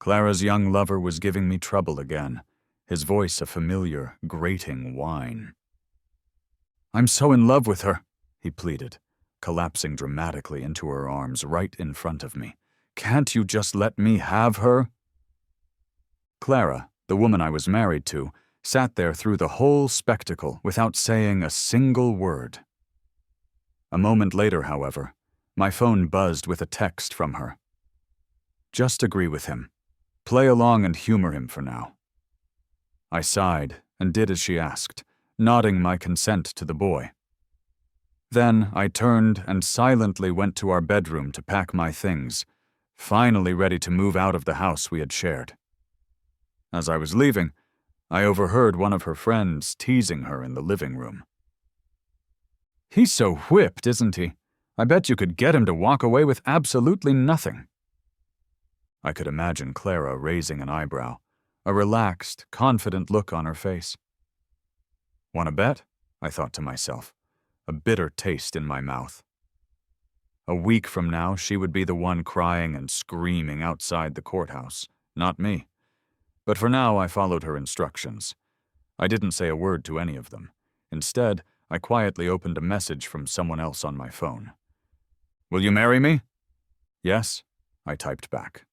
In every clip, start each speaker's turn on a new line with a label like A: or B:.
A: Clara's young lover was giving me trouble again, his voice a familiar, grating whine. "I'm so in love with her," he pleaded, collapsing dramatically into her arms right in front of me. "Can't you just let me have her?" Clara, the woman I was married to, sat there through the whole spectacle without saying a single word. A moment later, however, my phone buzzed with a text from her. "Just agree with him. Play along and humor him for now." I sighed and did as she asked, nodding my consent to the boy. Then I turned and silently went to our bedroom to pack my things, finally ready to move out of the house we had shared. As I was leaving, I overheard one of her friends teasing her in the living room. "He's so whipped, isn't he? I bet you could get him to walk away with absolutely nothing." I could imagine Clara raising an eyebrow, a relaxed, confident look on her face. "Want to bet?" I thought to myself, a bitter taste in my mouth. A week from now, she would be the one crying and screaming outside the courthouse, not me. But for now, I followed her instructions. I didn't say a word to any of them. Instead, I quietly opened a message from someone else on my phone. "Will you marry me?" "Yes," I typed back.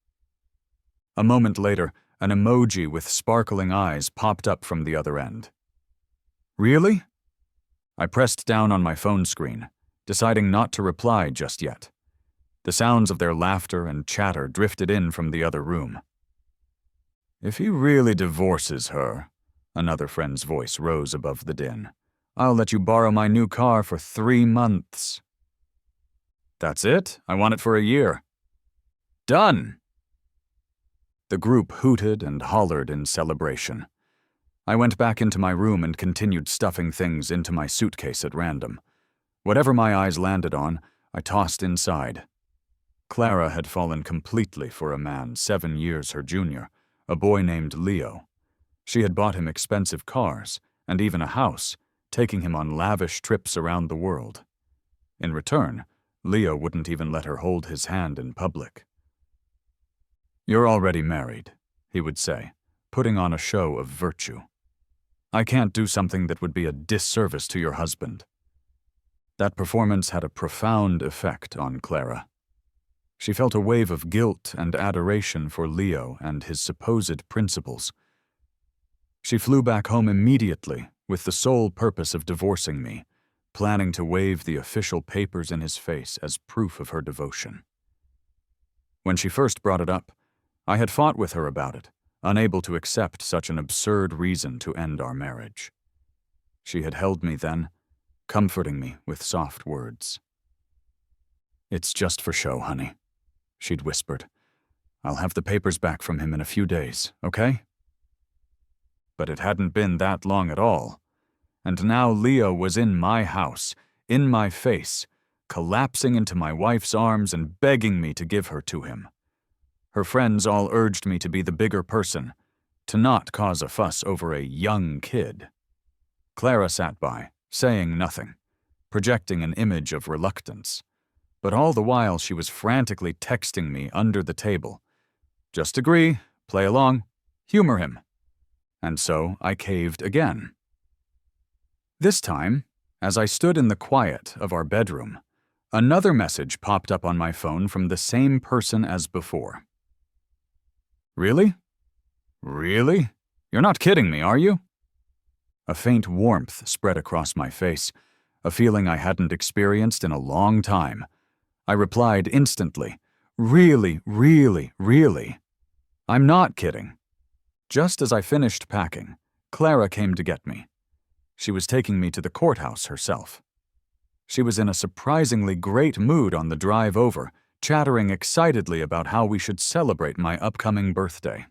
A: A moment later, an emoji with sparkling eyes popped up from the other end. "Really?" I pressed down on my phone screen, deciding not to reply just yet. The sounds of their laughter and chatter drifted in from the other room. "If he really divorces her," another friend's voice rose above the din, "I'll let you borrow my new car for 3 months. "That's it? I want it for a year." "Done!" The group hooted and hollered in celebration. I went back into my room and continued stuffing things into my suitcase at random. Whatever my eyes landed on, I tossed inside. Clara had fallen completely for a man 7 years her junior, a boy named Leo. She had bought him expensive cars and even a house, taking him on lavish trips around the world. In return, Leo wouldn't even let her hold his hand in public. "You're already married," he would say, putting on a show of virtue. "I can't do something that would be a disservice to your husband." That performance had a profound effect on Clara. She felt a wave of guilt and adoration for Leo and his supposed principles. She flew back home immediately with the sole purpose of divorcing me, planning to wave the official papers in his face as proof of her devotion. When she first brought it up, I had fought with her about it, unable to accept such an absurd reason to end our marriage. She had held me then, comforting me with soft words. "It's just for show, honey," she'd whispered. "I'll have the papers back from him in a few days, okay?" But it hadn't been that long at all. And now Leo was in my house, in my face, collapsing into my wife's arms and begging me to give her to him. Her friends all urged me to be the bigger person, to not cause a fuss over a young kid. Clara sat by, saying nothing, projecting an image of reluctance. But all the while she was frantically texting me under the table. "Just agree, play along, humor him." And so I caved again. This time, as I stood in the quiet of our bedroom, another message popped up on my phone from the same person as before. "Really? Really? You're not kidding me, are you?" A faint warmth spread across my face, a feeling I hadn't experienced in a long time. I replied instantly, "Really, really, really. I'm not kidding." Just as I finished packing, Clara came to get me. She was taking me to the courthouse herself. She was in a surprisingly great mood on the drive over, chattering excitedly about how we should celebrate my upcoming birthday.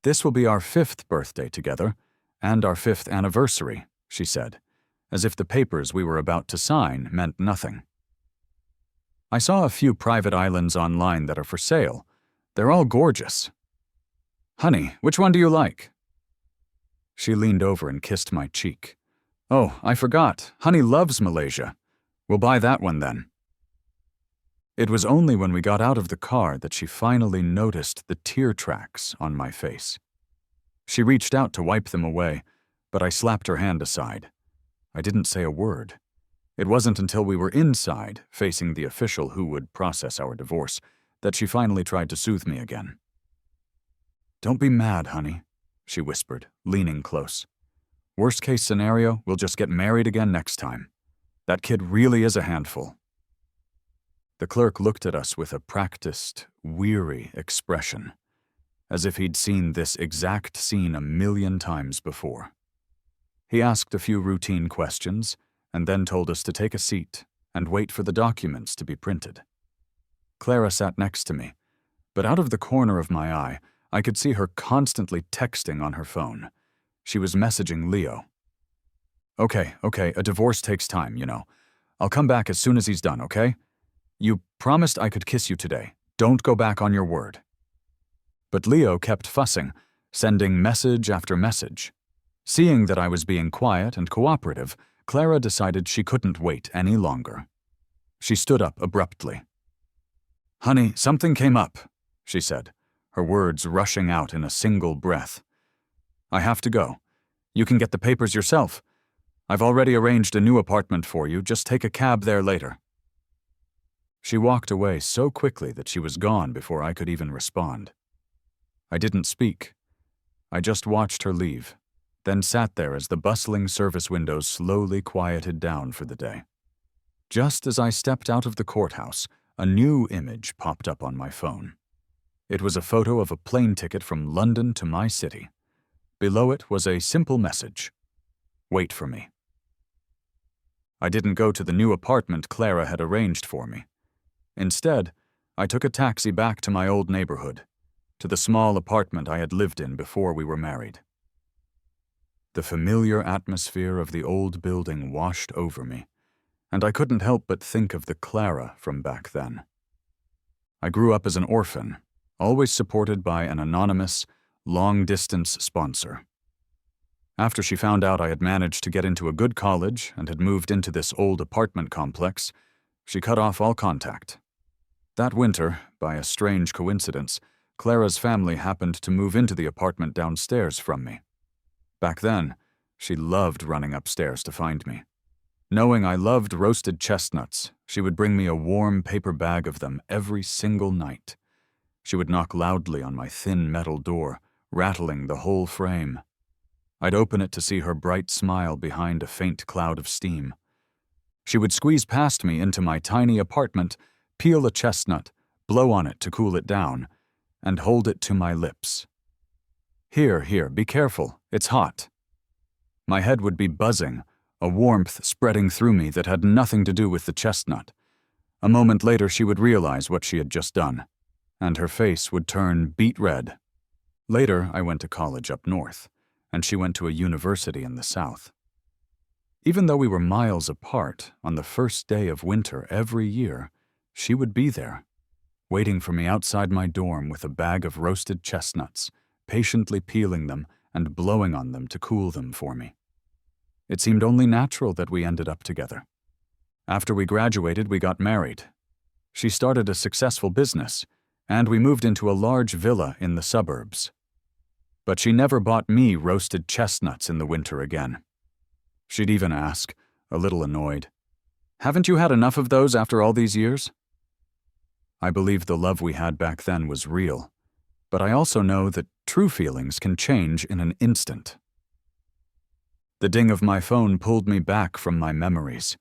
A: "This will be our 5th birthday together, and our 5th anniversary," she said, as if the papers we were about to sign meant nothing. "I saw a few private islands online that are for sale. They're all gorgeous. Honey, which one do you like?" She leaned over and kissed my cheek. "Oh, I forgot. Honey loves Malaysia. We'll buy that one then." It was only when we got out of the car that she finally noticed the tear tracks on my face. She reached out to wipe them away, but I slapped her hand aside. I didn't say a word. It wasn't until we were inside, facing the official who would process our divorce, that she finally tried to soothe me again. "Don't be mad, honey," she whispered, leaning close. "Worst case scenario, we'll just get married again next time. That kid really is a handful." The clerk looked at us with a practiced, weary expression, as if he'd seen this exact scene 1,000,000 times before. He asked a few routine questions, and then told us to take a seat and wait for the documents to be printed. Clara sat next to me, but out of the corner of my eye, I could see her constantly texting on her phone. She was messaging Leo. Okay, a divorce takes time, you know. I'll come back as soon as he's done, okay? You promised I could kiss you today. Don't go back on your word." But Leo kept fussing, sending message after message. Seeing that I was being quiet and cooperative, Clara decided she couldn't wait any longer. She stood up abruptly. "Honey, something came up," she said, her words rushing out in a single breath. "I have to go. You can get the papers yourself. I've already arranged a new apartment for you. Just take a cab there later." She walked away so quickly that she was gone before I could even respond. I didn't speak. I just watched her leave, then sat there as the bustling service windows slowly quieted down for the day. Just as I stepped out of the courthouse, a new image popped up on my phone. It was a photo of a plane ticket from London to my city. Below it was a simple message: "Wait for me." I didn't go to the new apartment Clara had arranged for me. Instead, I took a taxi back to my old neighborhood, to the small apartment I had lived in before we were married. The familiar atmosphere of the old building washed over me, and I couldn't help but think of the Clara from back then. I grew up as an orphan, always supported by an anonymous, long-distance sponsor. After she found out I had managed to get into a good college and had moved into this old apartment complex, she cut off all contact. That winter, by a strange coincidence, Clara's family happened to move into the apartment downstairs from me. Back then, she loved running upstairs to find me. Knowing I loved roasted chestnuts, she would bring me a warm paper bag of them every single night. She would knock loudly on my thin metal door, rattling the whole frame. I'd open it to see her bright smile behind a faint cloud of steam. She would squeeze past me into my tiny apartment, peel a chestnut, blow on it to cool it down, and hold it to my lips. Here, be careful, it's hot." My head would be buzzing, a warmth spreading through me that had nothing to do with the chestnut. A moment later she would realize what she had just done, and her face would turn beet red. Later I went to college up north, and she went to a university in the south. Even though we were miles apart, on the first day of winter every year, she would be there, waiting for me outside my dorm with a bag of roasted chestnuts, patiently peeling them and blowing on them to cool them for me. It seemed only natural that we ended up together. After we graduated, we got married. She started a successful business, and we moved into a large villa in the suburbs. But she never bought me roasted chestnuts in the winter again. She'd even ask, a little annoyed, "Haven't you had enough of those after all these years?" I believe the love we had back then was real, but I also know that true feelings can change in an instant. The ding of my phone pulled me back from my memories.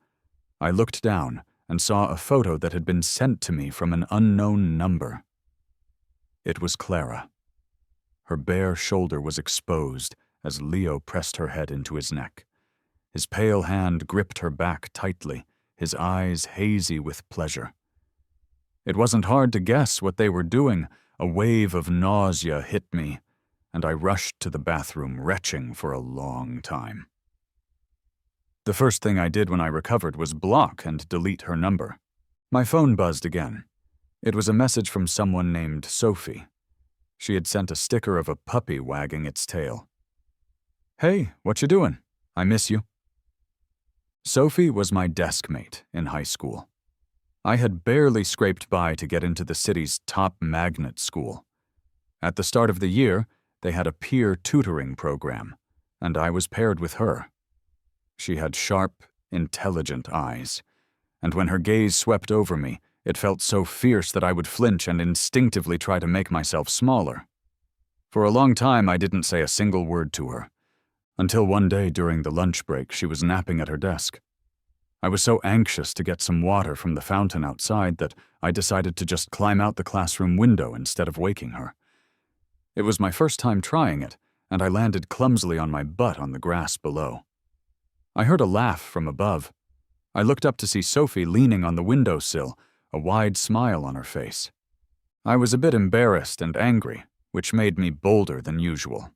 A: I looked down and saw a photo that had been sent to me from an unknown number. It was Clara. Her bare shoulder was exposed as Leo pressed her head into his neck. His pale hand gripped her back tightly, his eyes hazy with pleasure. It wasn't hard to guess what they were doing. A wave of nausea hit me, and I rushed to the bathroom, retching for a long time. The first thing I did when I recovered was block and delete her number. My phone buzzed again. It was a message from someone named Sophie. She had sent a sticker of a puppy wagging its tail. "Hey, what you doing? I miss you." Sophie was my desk mate in high school. I had barely scraped by to get into the city's top magnet school. At the start of the year, they had a peer tutoring program, and I was paired with her. She had sharp, intelligent eyes, and when her gaze swept over me, it felt so fierce that I would flinch and instinctively try to make myself smaller. For a long time, I didn't say a single word to her, until one day during the lunch break, she was napping at her desk. I was so anxious to get some water from the fountain outside that I decided to just climb out the classroom window instead of waking her. It was my first time trying it, and I landed clumsily on my butt on the grass below. I heard a laugh from above. I looked up to see Sophie leaning on the windowsill, a wide smile on her face. I was a bit embarrassed and angry, which made me bolder than usual.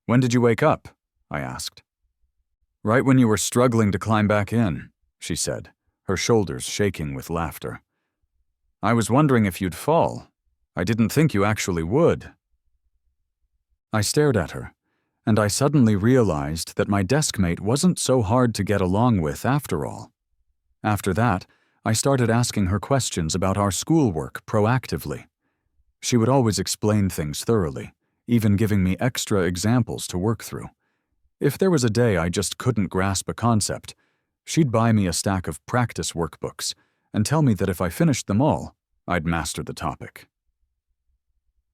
A: "When did you wake up?" I asked. "Right when you were struggling to climb back in," she said, her shoulders shaking with laughter. "I was wondering if you'd fall. I didn't think you actually would." I stared at her, and I suddenly realized that my deskmate wasn't so hard to get along with after all. After that, I started asking her questions about our schoolwork proactively. She would always explain things thoroughly, even giving me extra examples to work through. If there was a day I just couldn't grasp a concept, she'd buy me a stack of practice workbooks and tell me that if I finished them all, I'd master the topic.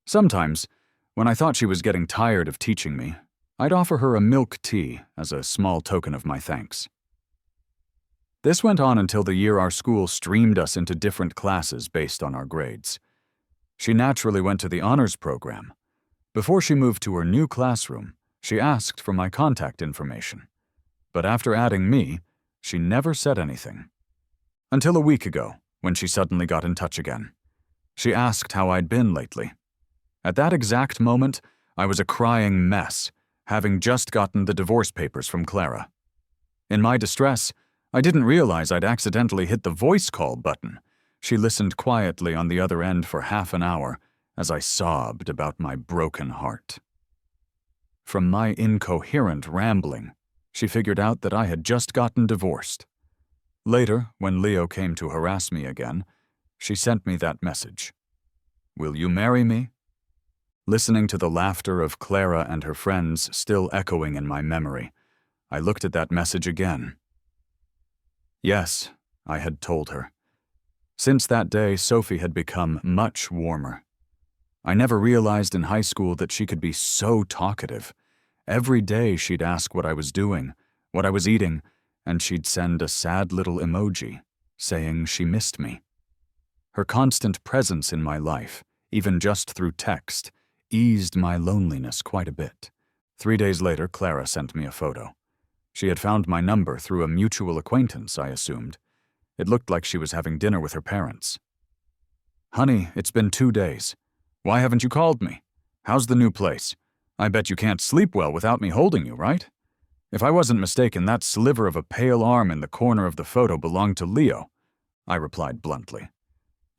A: Sometimes, when I thought she was getting tired of teaching me, I'd offer her a milk tea as a small token of my thanks. This went on until the year our school streamed us into different classes based on our grades. She naturally went to the honors program. Before she moved to her new classroom, she asked for my contact information. But after adding me, she never said anything. Until a week ago, when she suddenly got in touch again. She asked how I'd been lately. At that exact moment, I was a crying mess, having just gotten the divorce papers from Clara. In my distress, I didn't realize I'd accidentally hit the voice call button. She listened quietly on the other end for half an hour as I sobbed about my broken heart. From my incoherent rambling, she figured out that I had just gotten divorced. Later, when Leo came to harass me again, she sent me that message. "Will you marry me?" Listening to the laughter of Clara and her friends still echoing in my memory, I looked at that message again. Yes, I had told her. Since that day, Sophie had become much warmer. I never realized in high school that she could be so talkative. Every day she'd ask what I was doing, what I was eating, and she'd send a sad little emoji, saying she missed me. Her constant presence in my life, even just through text, eased my loneliness quite a bit. 3 days later, Clara sent me a photo. She had found my number through a mutual acquaintance, I assumed. It looked like she was having dinner with her parents. "Honey, it's been 2 days. Why haven't you called me? How's the new place? I bet you can't sleep well without me holding you, right?" If I wasn't mistaken, that sliver of a pale arm in the corner of the photo belonged to Leo, I replied bluntly.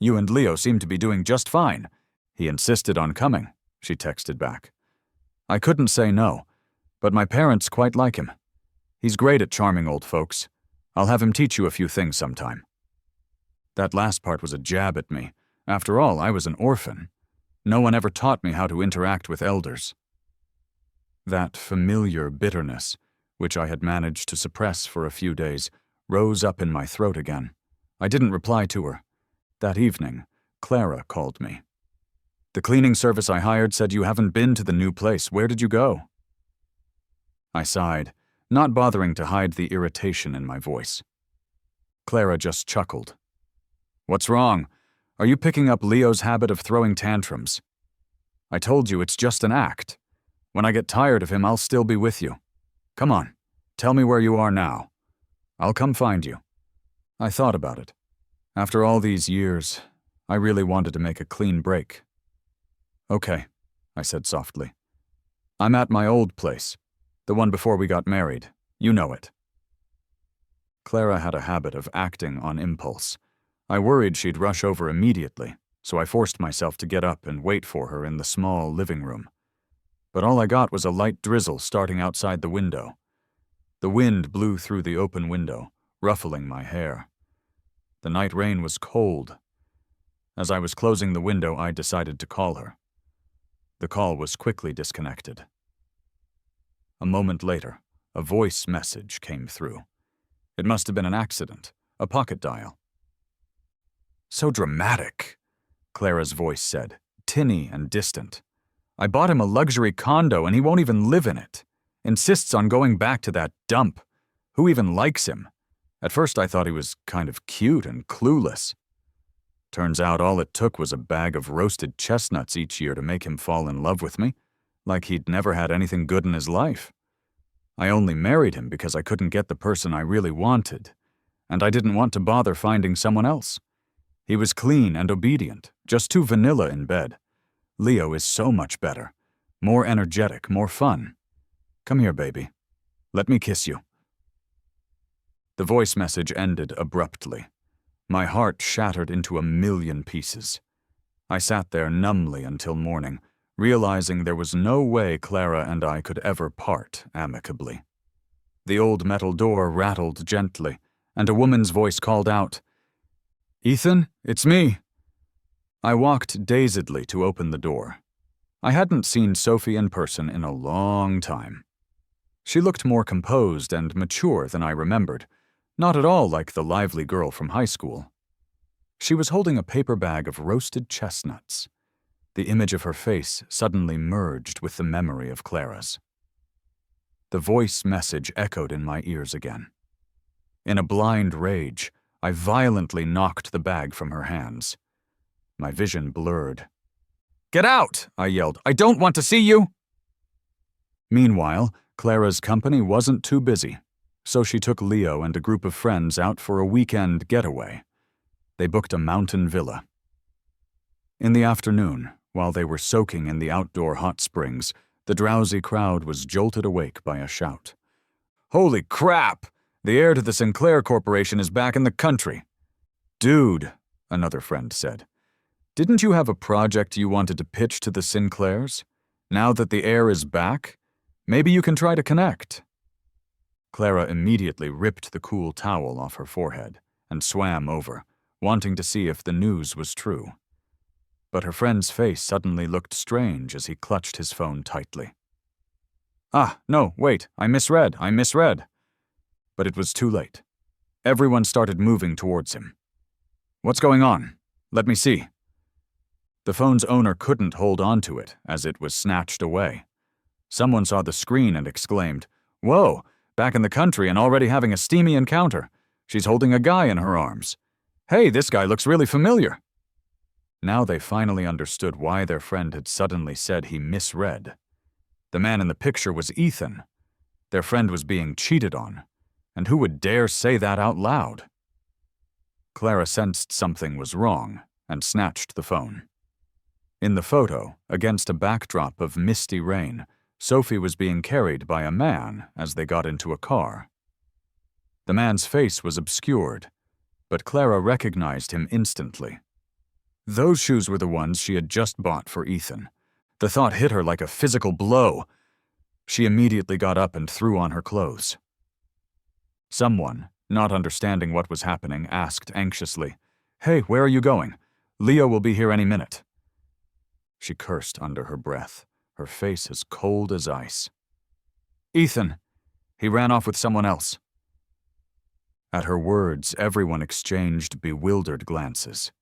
A: "You and Leo seem to be doing just fine. He insisted on coming," she texted back. I couldn't say no, but my parents quite like him. He's great at charming old folks. I'll have him teach you a few things sometime. That last part was a jab at me. After all, I was an orphan. No one ever taught me how to interact with elders. That familiar bitterness, which I had managed to suppress for a few days, rose up in my throat again. I didn't reply to her. That evening, Clara called me. "The cleaning service I hired said you haven't been to the new place. Where did you go?" I sighed, not bothering to hide the irritation in my voice. Clara just chuckled. "What's wrong? Are you picking up Leo's habit of throwing tantrums? I told you it's just an act. When I get tired of him, I'll still be with you. Come on, tell me where you are now. I'll come find you." I thought about it. After all these years, I really wanted to make a clean break. "Okay," I said softly. "I'm at my old place, the one before we got married. You know it." Clara had a habit of acting on impulse. I worried she'd rush over immediately, so I forced myself to get up and wait for her in the small living room. But all I got was a light drizzle starting outside the window. The wind blew through the open window, ruffling my hair. The night rain was cold. As I was closing the window, I decided to call her. The call was quickly disconnected. A moment later, a voice message came through. It must have been an accident, a pocket dial. "So dramatic," Clara's voice said, tinny and distant. "I bought him a luxury condo and he won't even live in it. Insists on going back to that dump. Who even likes him? At first I thought he was kind of cute and clueless. Turns out all it took was a bag of roasted chestnuts each year to make him fall in love with me, like he'd never had anything good in his life. I only married him because I couldn't get the person I really wanted, and I didn't want to bother finding someone else. He was clean and obedient, just too vanilla in bed. Leo is so much better, more energetic, more fun. Come here, baby. Let me kiss you." The voice message ended abruptly. My heart shattered into a million pieces. I sat there numbly until morning, realizing there was no way Clara and I could ever part amicably. The old metal door rattled gently, and a woman's voice called out, "Ethan, it's me." I walked dazedly to open the door. I hadn't seen Sophie in person in a long time. She looked more composed and mature than I remembered, not at all like the lively girl from high school. She was holding a paper bag of roasted chestnuts. The image of her face suddenly merged with the memory of Clara's. The voice message echoed in my ears again. In a blind rage, I violently knocked the bag from her hands. My vision blurred. "Get out!" I yelled. "I don't want to see you!" Meanwhile, Clara's company wasn't too busy, so she took Leo and a group of friends out for a weekend getaway. They booked a mountain villa. In the afternoon, while they were soaking in the outdoor hot springs, the drowsy crowd was jolted awake by a shout. "Holy crap! The heir to the Sinclair Corporation is back in the country." "Dude," another friend said, "didn't you have a project you wanted to pitch to the Sinclairs? Now that the heir is back, maybe you can try to connect." Clara immediately ripped the cool towel off her forehead and swam over, wanting to see if the news was true. But her friend's face suddenly looked strange as he clutched his phone tightly. "Ah, no, wait, I misread. But it was too late. Everyone started moving towards him. "What's going on? Let me see." The phone's owner couldn't hold on to it as it was snatched away. Someone saw the screen and exclaimed, "Whoa, back in the country and already having a steamy encounter. She's holding a guy in her arms. Hey, this guy looks really familiar." Now they finally understood why their friend had suddenly said he misread. The man in the picture was Ethan. Their friend was being cheated on, and who would dare say that out loud? Clara sensed something was wrong and snatched the phone. In the photo, against a backdrop of misty rain, Sophie was being carried by a man as they got into a car. The man's face was obscured, but Clara recognized him instantly. Those shoes were the ones she had just bought for Ethan. The thought hit her like a physical blow. She immediately got up and threw on her clothes. Someone, not understanding what was happening, asked anxiously, "Hey, where are you going? Leo will be here any minute." She cursed under her breath, her face as cold as ice. "Ethan, he ran off with someone else." At her words, everyone exchanged bewildered glances.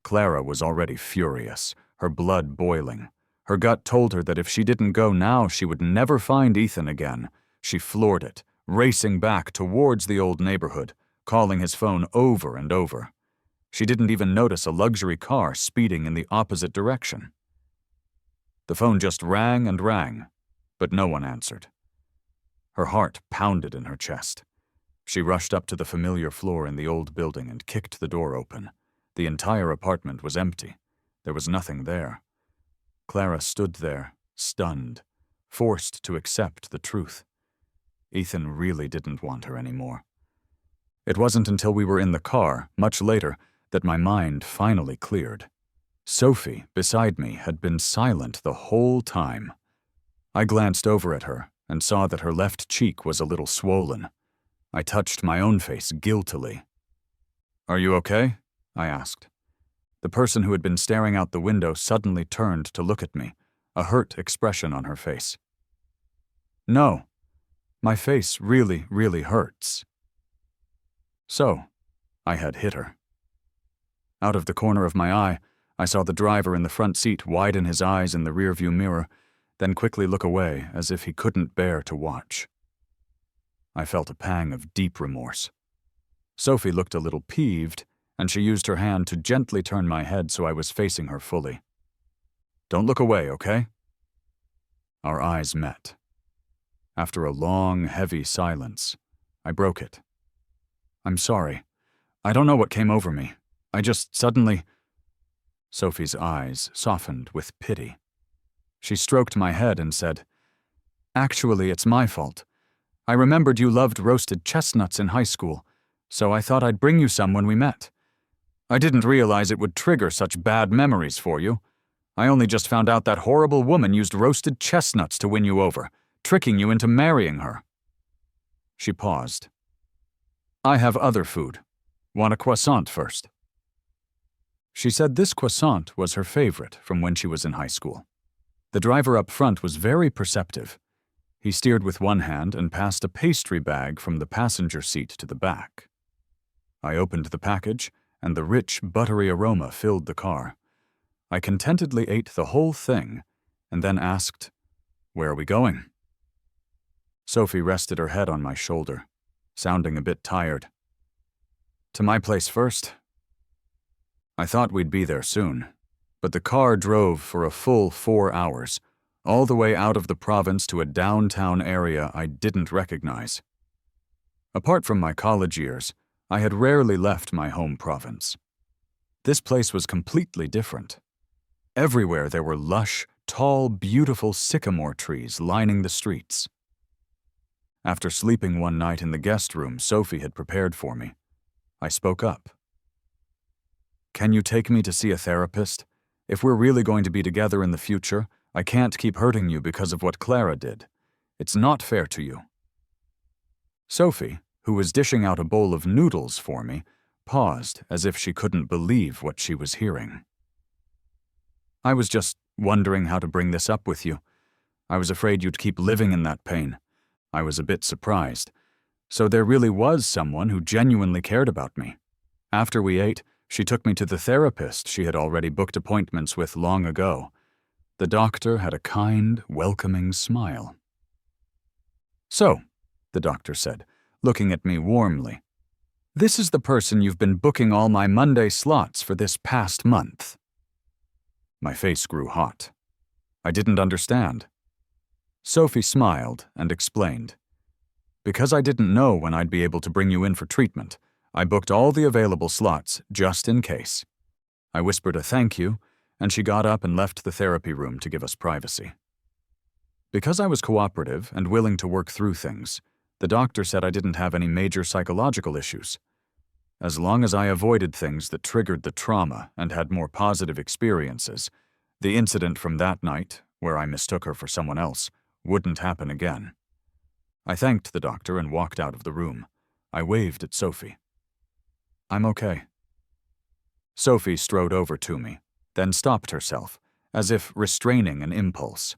A: Clara was already furious, her blood boiling. Her gut told her that if she didn't go now, she would never find Ethan again. She floored it, racing back towards the old neighborhood, calling his phone over and over. She didn't even notice a luxury car speeding in the opposite direction. The phone just rang and rang, but no one answered. Her heart pounded in her chest. She rushed up to the familiar floor in the old building and kicked the door open. The entire apartment was empty. There was nothing there. Clara stood there, stunned, forced to accept the truth. Ethan really didn't want her anymore. It wasn't until we were in the car, much later, that my mind finally cleared. Sophie, beside me, had been silent the whole time. I glanced over at her and saw that her left cheek was a little swollen. I touched my own face guiltily. Are you okay? I asked. The person who had been staring out the window suddenly turned to look at me, a hurt expression on her face. No, my face really, really hurts. So, I had hit her. Out of the corner of my eye, I saw the driver in the front seat widen his eyes in the rearview mirror, then quickly look away as if he couldn't bear to watch. I felt a pang of deep remorse. Sophie looked a little peeved, and she used her hand to gently turn my head so I was facing her fully. Don't look away, okay? Our eyes met. After a long, heavy silence, I broke it. I'm sorry. I don't know what came over me. I just suddenly... Sophie's eyes softened with pity. She stroked my head and said, Actually, it's my fault. I remembered you loved roasted chestnuts in high school, so I thought I'd bring you some when we met. I didn't realize it would trigger such bad memories for you. I only just found out that horrible woman used roasted chestnuts to win you over, tricking you into marrying her. She paused. I have other food. Want a croissant first? She said this croissant was her favorite from when she was in high school. The driver up front was very perceptive. He steered with one hand and passed a pastry bag from the passenger seat to the back. I opened the package, and the rich, buttery aroma filled the car. I contentedly ate the whole thing, and then asked, Where are we going? Sophie rested her head on my shoulder, sounding a bit tired. To my place first. I thought we'd be there soon, but the car drove for a full 4 hours, all the way out of the province to a downtown area I didn't recognize. Apart from my college years, I had rarely left my home province. This place was completely different. Everywhere there were lush, tall, beautiful sycamore trees lining the streets. After sleeping one night in the guest room Sophie had prepared for me, I spoke up. Can you take me to see a therapist? If we're really going to be together in the future, I can't keep hurting you because of what Clara did. It's not fair to you. Sophie, who was dishing out a bowl of noodles for me, paused as if she couldn't believe what she was hearing. I was just wondering how to bring this up with you. I was afraid you'd keep living in that pain. I was a bit surprised. So there really was someone who genuinely cared about me. After we ate, she took me to the therapist she had already booked appointments with long ago. The doctor had a kind, welcoming smile. So, the doctor said, looking at me warmly, this is the person you've been booking all my Monday slots for this past month. My face grew hot. I didn't understand. Sophie smiled and explained. Because I didn't know when I'd be able to bring you in for treatment, I booked all the available slots just in case. I whispered a thank you, and she got up and left the therapy room to give us privacy. Because I was cooperative and willing to work through things, the doctor said I didn't have any major psychological issues. As long as I avoided things that triggered the trauma and had more positive experiences, the incident from that night, where I mistook her for someone else, wouldn't happen again. I thanked the doctor and walked out of the room. I waved at Sophie. I'm okay. Sophie strode over to me, then stopped herself, as if restraining an impulse.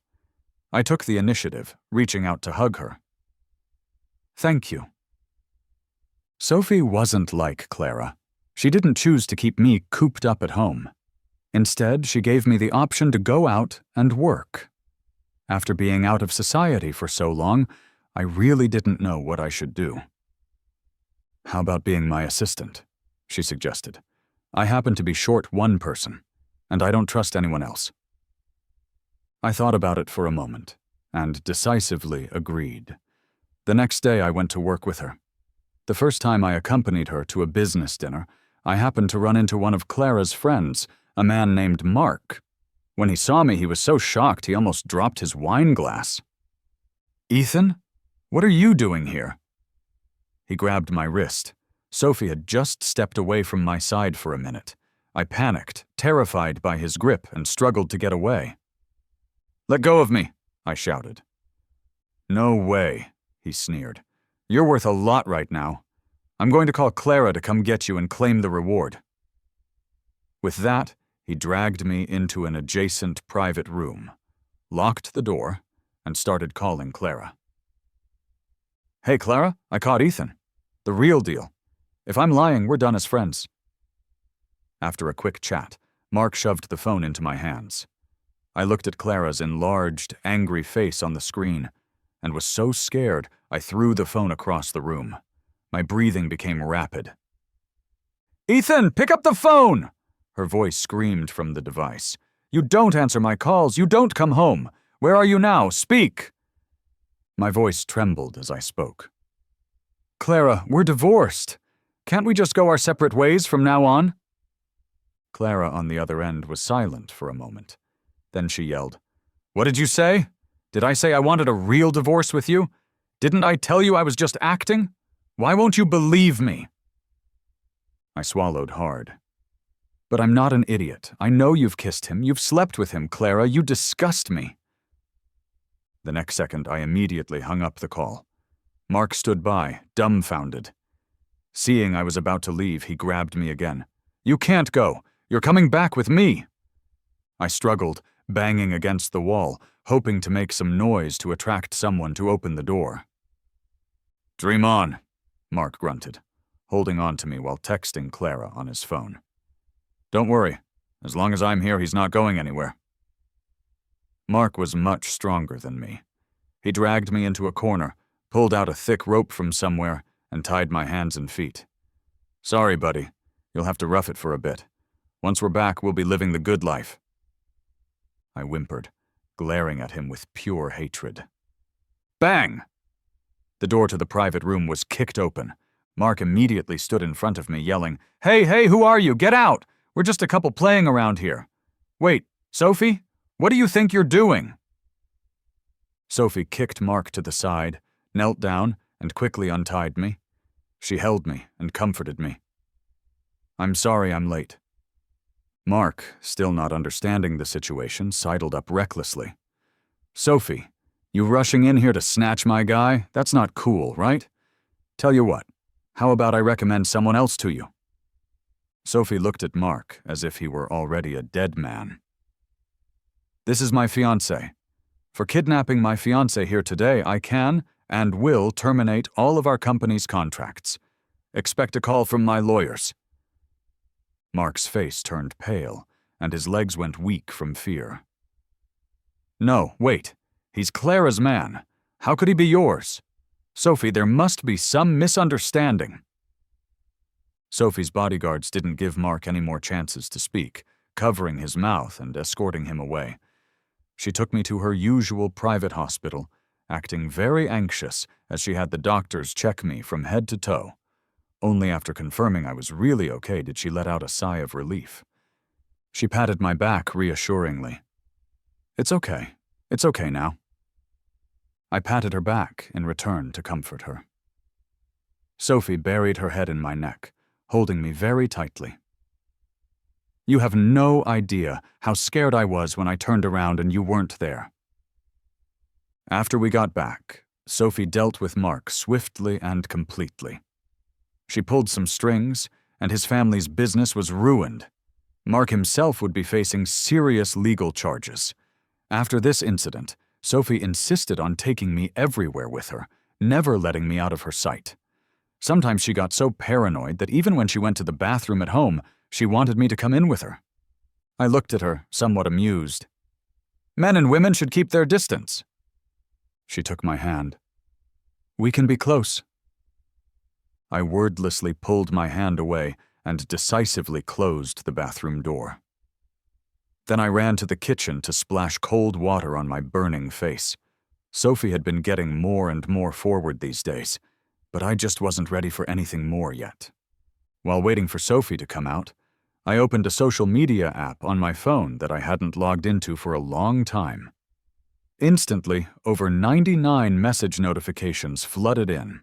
A: I took the initiative, reaching out to hug her. Thank you. Sophie wasn't like Clara. She didn't choose to keep me cooped up at home. Instead, she gave me the option to go out and work. After being out of society for so long, I really didn't know what I should do. How about being my assistant? She suggested. I happen to be short one person, and I don't trust anyone else. I thought about it for a moment, and decisively agreed. The next day I went to work with her. The first time I accompanied her to a business dinner, I happened to run into one of Clara's friends, a man named Mark. When he saw me, he was so shocked he almost dropped his wine glass. Ethan? What are you doing here? He grabbed my wrist. Sophie had just stepped away from my side for a minute. I panicked, terrified by his grip, and struggled to get away. Let go of me, I shouted. No way, he sneered. You're worth a lot right now. I'm going to call Clara to come get you and claim the reward." With that, he dragged me into an adjacent private room, locked the door, and started calling Clara. "Hey, Clara, I caught Ethan. The real deal. If I'm lying, we're done as friends." After a quick chat, Mark shoved the phone into my hands. I looked at Clara's enlarged, angry face on the screen, and was so scared I threw the phone across the room. My breathing became rapid. "Ethan, pick up the phone!" Her voice screamed from the device. "You don't answer my calls. You don't come home. Where are you now? Speak!" My voice trembled as I spoke. "Clara, we're divorced. Can't we just go our separate ways from now on?" Clara on the other end was silent for a moment. Then she yelled, "What did you say? Did I say I wanted a real divorce with you? Didn't I tell you I was just acting? Why won't you believe me?" I swallowed hard. "But I'm not an idiot. I know you've kissed him. You've slept with him, Clara. You disgust me." The next second, I immediately hung up the call. Mark stood by, dumbfounded. Seeing I was about to leave, he grabbed me again. "You can't go. You're coming back with me." I struggled, banging against the wall, hoping to make some noise to attract someone to open the door. "Dream on," Mark grunted, holding on to me while texting Clara on his phone. "Don't worry. As long as I'm here, he's not going anywhere." Mark was much stronger than me. He dragged me into a corner, pulled out a thick rope from somewhere, and tied my hands and feet. "Sorry, buddy. You'll have to rough it for a bit. Once we're back, we'll be living the good life." I whimpered, glaring at him with pure hatred. Bang! The door to the private room was kicked open. Mark immediately stood in front of me, yelling, Hey, who are you? Get out! We're just a couple playing around here. Wait, Sophie? What do you think you're doing?" Sophie kicked Mark to the side, knelt down, and quickly untied me. She held me and comforted me. "I'm sorry I'm late." Mark, still not understanding the situation, sidled up recklessly. "Sophie, you rushing in here to snatch my guy? That's not cool, right? Tell you what, how about I recommend someone else to you?" Sophie looked at Mark as if he were already a dead man. "This is my fiancé. For kidnapping my fiancé here today, I can and will terminate all of our company's contracts. Expect a call from my lawyers." Mark's face turned pale, and his legs went weak from fear. "No, wait. He's Clara's man. How could he be yours? Sophie, there must be some misunderstanding." Sophie's bodyguards didn't give Mark any more chances to speak, covering his mouth and escorting him away. She took me to her usual private hospital, acting very anxious as she had the doctors check me from head to toe. Only after confirming I was really okay did she let out a sigh of relief. She patted my back reassuringly. It's okay now." I patted her back in return to comfort her. Sophie buried her head in my neck, holding me very tightly. "You have no idea how scared I was when I turned around and you weren't there." After we got back, Sophie dealt with Mark swiftly and completely. She pulled some strings, and his family's business was ruined. Mark himself would be facing serious legal charges. After this incident, Sophie insisted on taking me everywhere with her, never letting me out of her sight. Sometimes she got so paranoid that even when she went to the bathroom at home, she wanted me to come in with her. I looked at her, somewhat amused. "Men and women should keep their distance." She took my hand. "We can be close." I wordlessly pulled my hand away and decisively closed the bathroom door. Then I ran to the kitchen to splash cold water on my burning face. Sophie had been getting more and more forward these days, but I just wasn't ready for anything more yet. While waiting for Sophie to come out, I opened a social media app on my phone that I hadn't logged into for a long time. Instantly, over 99 message notifications flooded in.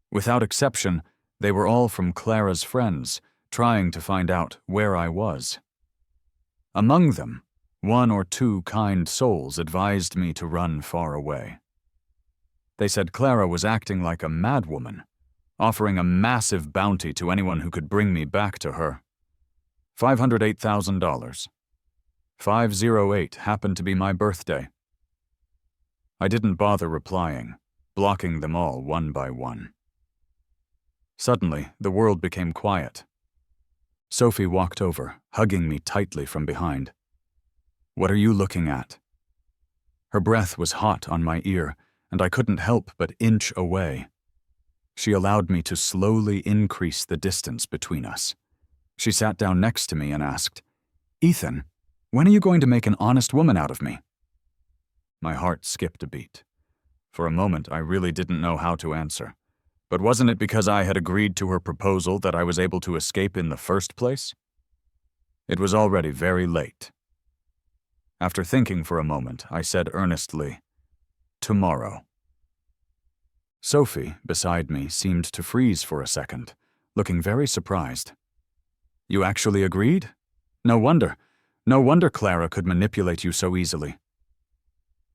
A: Without exception, they were all from Clara's friends, trying to find out where I was. Among them, 1 or 2 kind souls advised me to run far away. They said Clara was acting like a madwoman, offering a massive bounty to anyone who could bring me back to her. $508,000. 508 happened to be my birthday. I didn't bother replying, blocking them all one by one. Suddenly, the world became quiet. Sophie walked over, hugging me tightly from behind. "What are you looking at?" Her breath was hot on my ear, and I couldn't help but inch away. She allowed me to slowly increase the distance between us. She sat down next to me and asked, "Ethan, when are you going to make an honest woman out of me?" My heart skipped a beat. For a moment, I really didn't know how to answer. But wasn't it because I had agreed to her proposal that I was able to escape in the first place? It was already very late. After thinking for a moment, I said earnestly, "Tomorrow." Sophie, beside me, seemed to freeze for a second, looking very surprised. "You actually agreed? No wonder. No wonder Clara could manipulate you so easily."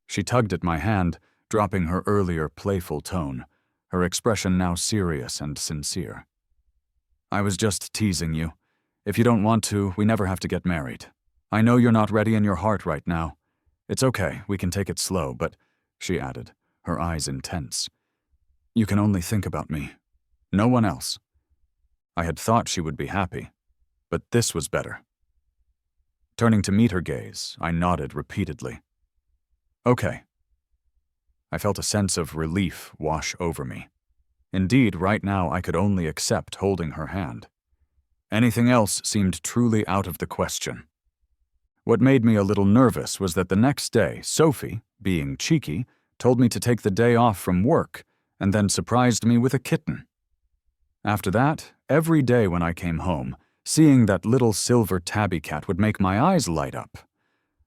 A: She tugged at my hand, dropping her earlier playful tone, her expression now serious and sincere. "I was just teasing you. If you don't want to, we never have to get married. I know you're not ready in your heart right now. It's okay, we can take it slow, but," she added, her eyes intense, "you can only think about me. No one else." I had thought she would be happy, but this was better. Turning to meet her gaze, I nodded repeatedly. "Okay." I felt a sense of relief wash over me. Indeed, right now I could only accept holding her hand. Anything else seemed truly out of the question. What made me a little nervous was that the next day, Sophie, being cheeky, told me to take the day off from work and then surprised me with a kitten. After that, every day when I came home, seeing that little silver tabby cat would make my eyes light up.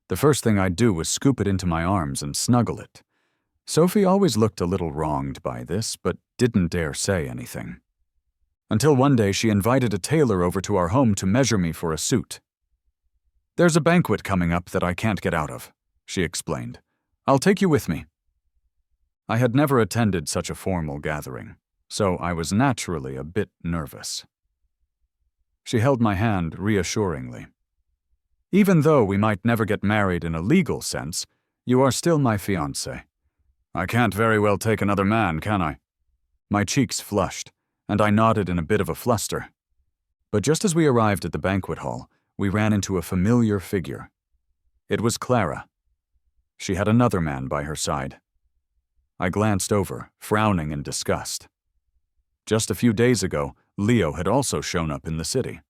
A: The first thing I'd do was scoop it into my arms and snuggle it. Sophie always looked a little wronged by this, but didn't dare say anything. Until one day she invited a tailor over to our home to measure me for a suit. "There's a banquet coming up that I can't get out of," she explained. "I'll take you with me." I had never attended such a formal gathering, so I was naturally a bit nervous. She held my hand reassuringly. "Even though we might never get married in a legal sense, you are still my fiancé. I can't very well take another man, can I?" My cheeks flushed, and I nodded in a bit of a fluster. But just as we arrived at the banquet hall, we ran into a familiar figure. It was Clara. She had another man by her side. I glanced over, frowning in disgust. Just a few days ago, Leo had also shown up in the city.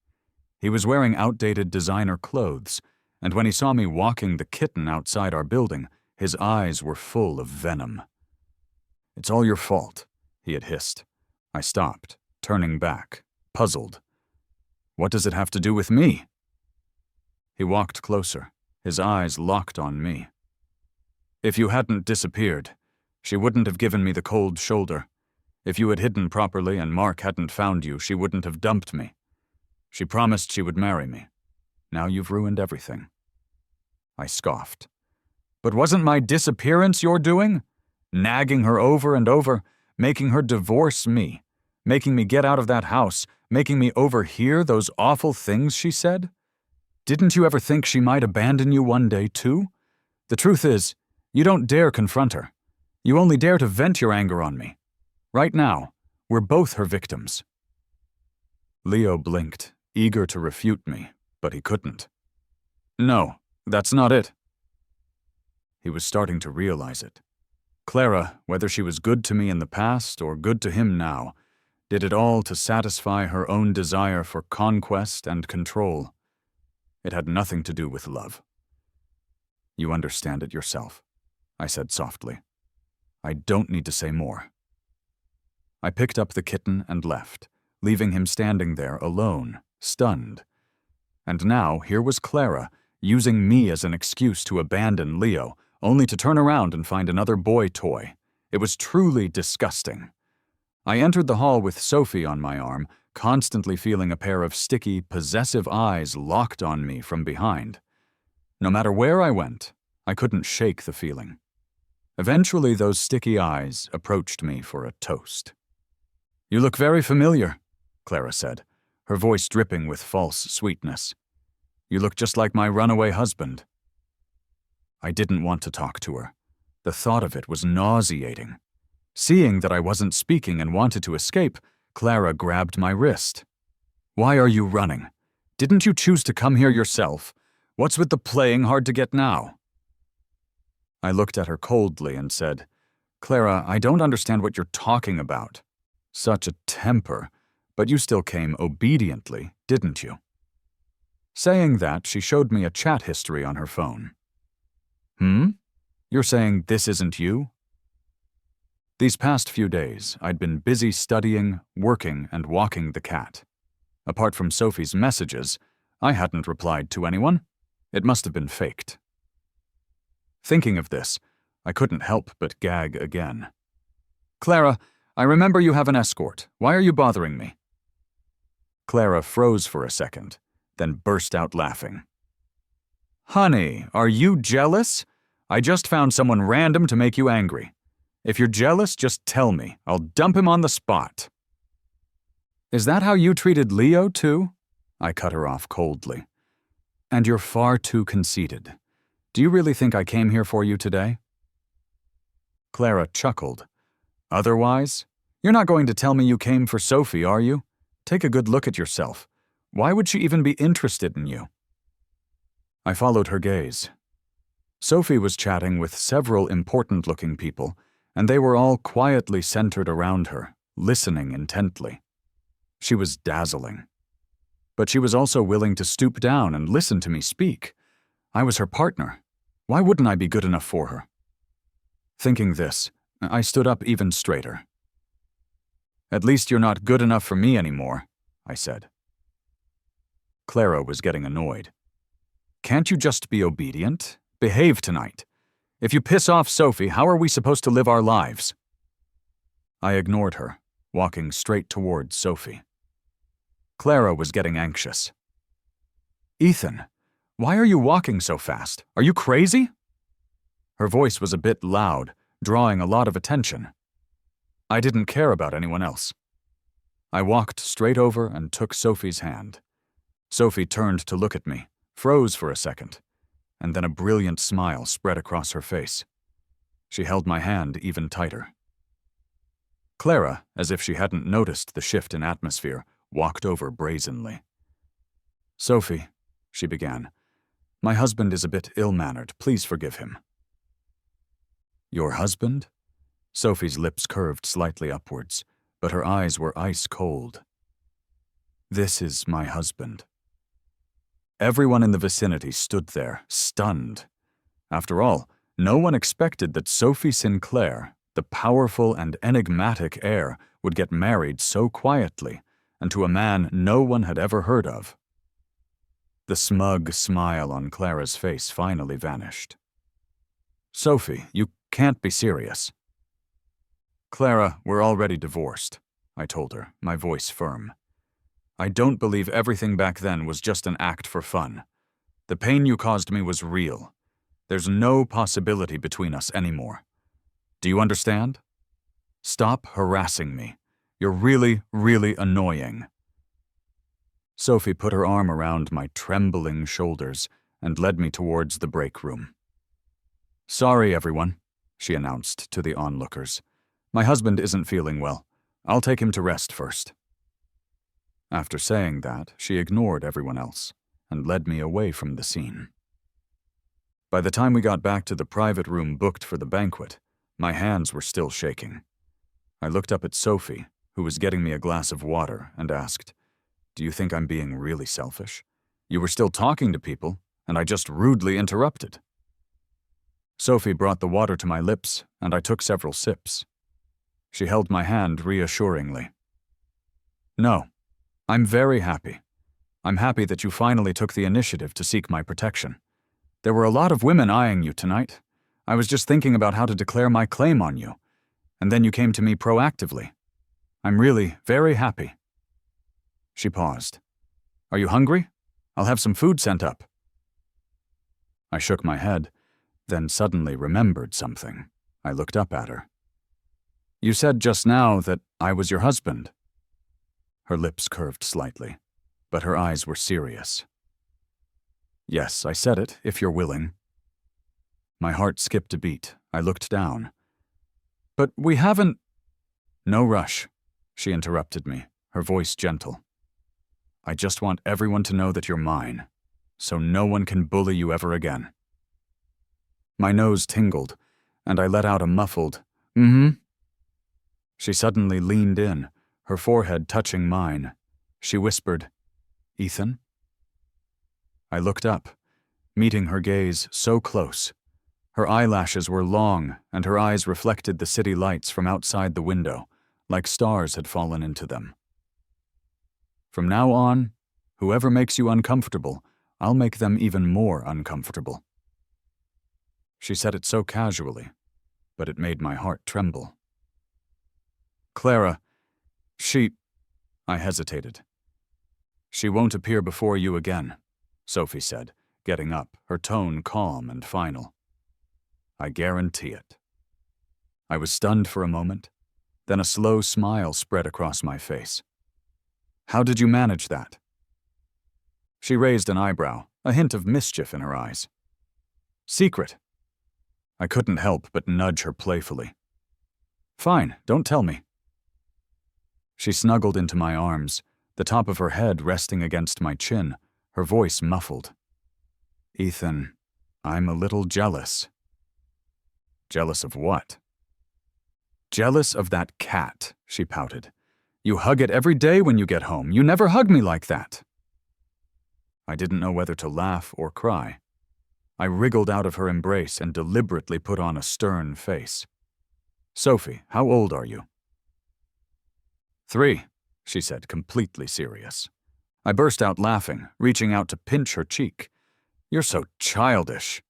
A: He was wearing outdated designer clothes, and when he saw me walking the kitten outside our building, his eyes were full of venom. "It's all your fault," he had hissed. I stopped, turning back, puzzled. "What does it have to do with me?" He walked closer, his eyes locked on me. "If you hadn't disappeared, she wouldn't have given me the cold shoulder. If you had hidden properly and Mark hadn't found you, she wouldn't have dumped me. She promised she would marry me. Now you've ruined everything." I scoffed. "But wasn't my disappearance your doing? Nagging her over and over, making her divorce me, making me get out of that house, making me overhear those awful things she said? Didn't you ever think she might abandon you one day, too? The truth is, you don't dare confront her. You only dare to vent your anger on me. Right now, we're both her victims." Leo blinked, eager to refute me, but he couldn't. "No, that's not it." He was starting to realize it. Clara, whether she was good to me in the past or good to him now, did it all to satisfy her own desire for conquest and control. It had nothing to do with love. "You understand it yourself," I said softly. "I don't need to say more." I picked up the kitten and left, leaving him standing there alone, stunned. And now here was Clara, using me as an excuse to abandon Leo, only to turn around and find another boy toy. It was truly disgusting. I entered the hall with Sophie on my arm, constantly feeling a pair of sticky, possessive eyes locked on me from behind. No matter where I went, I couldn't shake the feeling. Eventually, those sticky eyes approached me for a toast. You look very familiar, Clara said, her voice dripping with false sweetness. You look just like my runaway husband. I didn't want to talk to her. The thought of it was nauseating. Seeing that I wasn't speaking and wanted to escape, Clara grabbed my wrist. Why are you running? Didn't you choose to come here yourself? What's with the playing hard to get now? I looked at her coldly and said, Clara, I don't understand what you're talking about. Such a temper, but you still came obediently, didn't you? Saying that, she showed me a chat history on her phone. You're saying this isn't you? These past few days, I'd been busy studying, working, and walking the cat. Apart from Sophie's messages, I hadn't replied to anyone. It must have been faked. Thinking of this, I couldn't help but gag again. Clara, I remember you have an escort. Why are you bothering me? Clara froze for a second, then burst out laughing. Honey, are you jealous? I just found someone random to make you angry. If you're jealous, just tell me. I'll dump him on the spot. Is that how you treated Leo, too? I cut her off coldly. And you're far too conceited. Do you really think I came here for you today? Clara chuckled. Otherwise? You're not going to tell me you came for Sophie, are you? Take a good look at yourself. Why would she even be interested in you? I followed her gaze. Sophie was chatting with several important-looking people, and they were all quietly centered around her, listening intently. She was dazzling. But she was also willing to stoop down and listen to me speak. I was her partner. Why wouldn't I be good enough for her? Thinking this, I stood up even straighter. At least you're not good enough for me anymore, I said. Clara was getting annoyed. Can't you just be obedient? Behave tonight. If you piss off Sophie, how are we supposed to live our lives? I ignored her, walking straight towards Sophie. Clara was getting anxious. Ethan, why are you walking so fast? Are you crazy? Her voice was a bit loud, drawing a lot of attention. I didn't care about anyone else. I walked straight over and took Sophie's hand. Sophie turned to look at me, froze for a second, and then a brilliant smile spread across her face. She held my hand even tighter. Clara, as if she hadn't noticed the shift in atmosphere, walked over brazenly. Sophie, she began, my husband is a bit ill-mannered. Please forgive him. Your husband? Sophie's lips curved slightly upwards, but her eyes were ice cold. This is my husband. Everyone in the vicinity stood there, stunned. After all, no one expected that Sophie Sinclair, the powerful and enigmatic heir, would get married so quietly, and to a man no one had ever heard of. The smug smile on Clara's face finally vanished. Sophie, you can't be serious. Clara, we're already divorced, I told her, my voice firm. I don't believe everything back then was just an act for fun. The pain you caused me was real. There's no possibility between us anymore. Do you understand? Stop harassing me. You're really, really annoying. Sophie put her arm around my trembling shoulders and led me towards the break room. Sorry, everyone, she announced to the onlookers. My husband isn't feeling well. I'll take him to rest first. After saying that, she ignored everyone else and led me away from the scene. By the time we got back to the private room booked for the banquet, my hands were still shaking. I looked up at Sophie, who was getting me a glass of water, and asked, Do you think I'm being really selfish? You were still talking to people, and I just rudely interrupted. Sophie brought the water to my lips, and I took several sips. She held my hand reassuringly. No, I'm very happy. I'm happy that you finally took the initiative to seek my protection. There were a lot of women eyeing you tonight. I was just thinking about how to declare my claim on you, and then you came to me proactively. I'm really very happy. She paused. Are you hungry? I'll have some food sent up. I shook my head, then suddenly remembered something. I looked up at her. You said just now that I was your husband. Her lips curved slightly, but her eyes were serious. Yes, I said it, if you're willing. My heart skipped a beat. I looked down. But we haven't— No rush, she interrupted me, her voice gentle. I just want everyone to know that you're mine, so no one can bully you ever again. My nose tingled, and I let out a muffled, mm-hmm. She suddenly leaned in, her forehead touching mine. She whispered, Ethan? I looked up, meeting her gaze so close. Her eyelashes were long, and her eyes reflected the city lights from outside the window, like stars had fallen into them. From now on, whoever makes you uncomfortable, I'll make them even more uncomfortable. She said it so casually, but it made my heart tremble. Clara, I hesitated. She won't appear before you again, Sophie said, getting up, her tone calm and final. I guarantee it. I was stunned for a moment, then a slow smile spread across my face. How did you manage that? She raised an eyebrow, a hint of mischief in her eyes. Secret. I couldn't help but nudge her playfully. Fine, don't tell me. She snuggled into my arms, the top of her head resting against my chin, her voice muffled. Ethan, I'm a little jealous. Jealous of what? Jealous of that cat, she pouted. You hug it every day when you get home. You never hug me like that. I didn't know whether to laugh or cry. I wriggled out of her embrace and deliberately put on a stern face. Sophie, how old are you? 3, she said, completely serious. I burst out laughing, reaching out to pinch her cheek. You're so childish.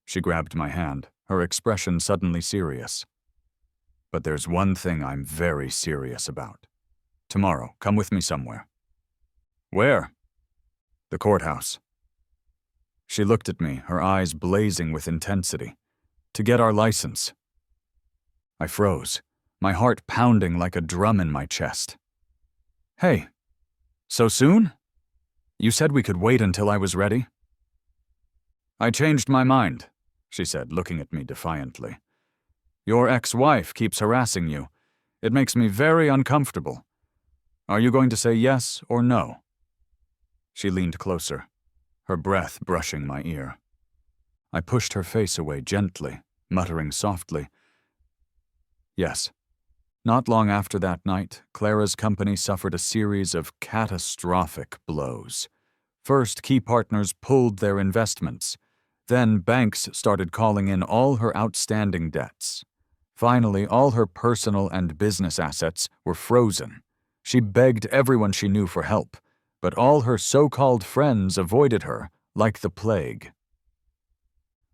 A: She grabbed my hand, her expression suddenly serious. But there's one thing I'm very serious about. Tomorrow, come with me somewhere. Where? The courthouse. She looked at me, her eyes blazing with intensity. To get our license. I froze, my heart pounding like a drum in my chest. Hey, so soon? You said we could wait until I was ready? I changed my mind, she said, looking at me defiantly. Your ex-wife keeps harassing you. It makes me very uncomfortable. Are you going to say yes or no? She leaned closer, her breath brushing my ear. I pushed her face away gently, muttering softly, yes. Not long after that night, Clara's company suffered a series of catastrophic blows. First, key partners pulled their investments. Then banks started calling in all her outstanding debts. Finally, all her personal and business assets were frozen. She begged everyone she knew for help, but all her so-called friends avoided her like the plague.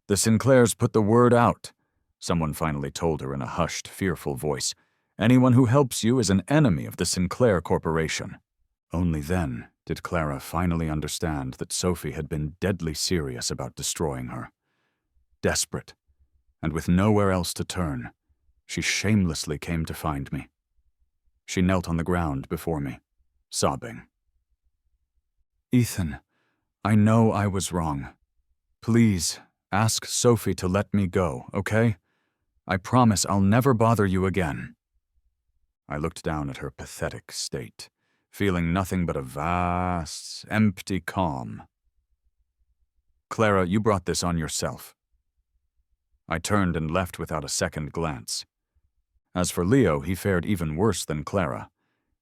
A: The Sinclairs put the word out, someone finally told her in a hushed, fearful voice. Anyone who helps you is an enemy of the Sinclair Corporation. Only then did Clara finally understand that Sophie had been deadly serious about destroying her. Desperate, and with nowhere else to turn, she shamelessly came to find me. She knelt on the ground before me, sobbing. Ethan, I know I was wrong. Please, ask Sophie to let me go, okay? I promise I'll never bother you again. I looked down at her pathetic state, feeling nothing but a vast, empty calm. Clara, you brought this on yourself. I turned and left without a second glance. As for Leo, he fared even worse than Clara.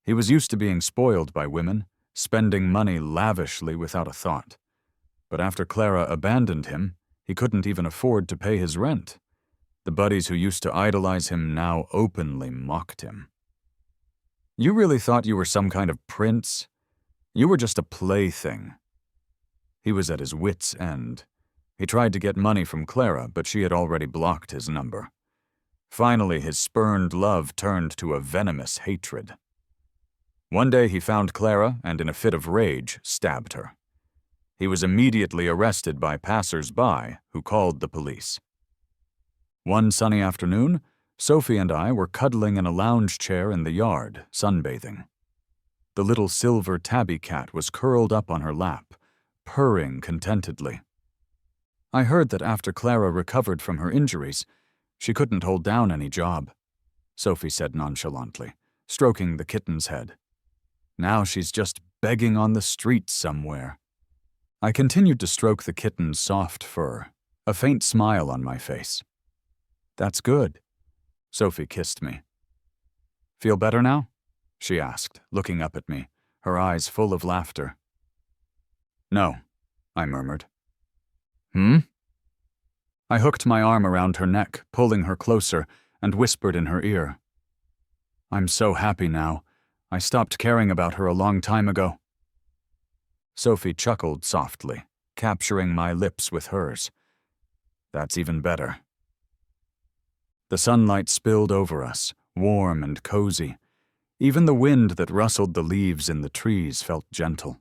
A: He was used to being spoiled by women, spending money lavishly without a thought. But after Clara abandoned him, he couldn't even afford to pay his rent. The buddies who used to idolize him now openly mocked him. You really thought you were some kind of prince? You were just a plaything. He was at his wit's end. He tried to get money from Clara, but she had already blocked his number. Finally, his spurned love turned to a venomous hatred. One day he found Clara and, in a fit of rage, stabbed her. He was immediately arrested by passers-by who called the police. One sunny afternoon, Sophie and I were cuddling in a lounge chair in the yard, sunbathing. The little silver tabby cat was curled up on her lap, purring contentedly. I heard that after Clara recovered from her injuries, she couldn't hold down any job, Sophie said nonchalantly, stroking the kitten's head. Now she's just begging on the streets somewhere. I continued to stroke the kitten's soft fur, a faint smile on my face. That's good. Sophie kissed me. Feel better now? She asked, looking up at me, her eyes full of laughter. No, I murmured. I hooked my arm around her neck, pulling her closer, and whispered in her ear. I'm so happy now. I stopped caring about her a long time ago. Sophie chuckled softly, capturing my lips with hers. That's even better. The sunlight spilled over us, warm and cozy. Even the wind that rustled the leaves in the trees felt gentle.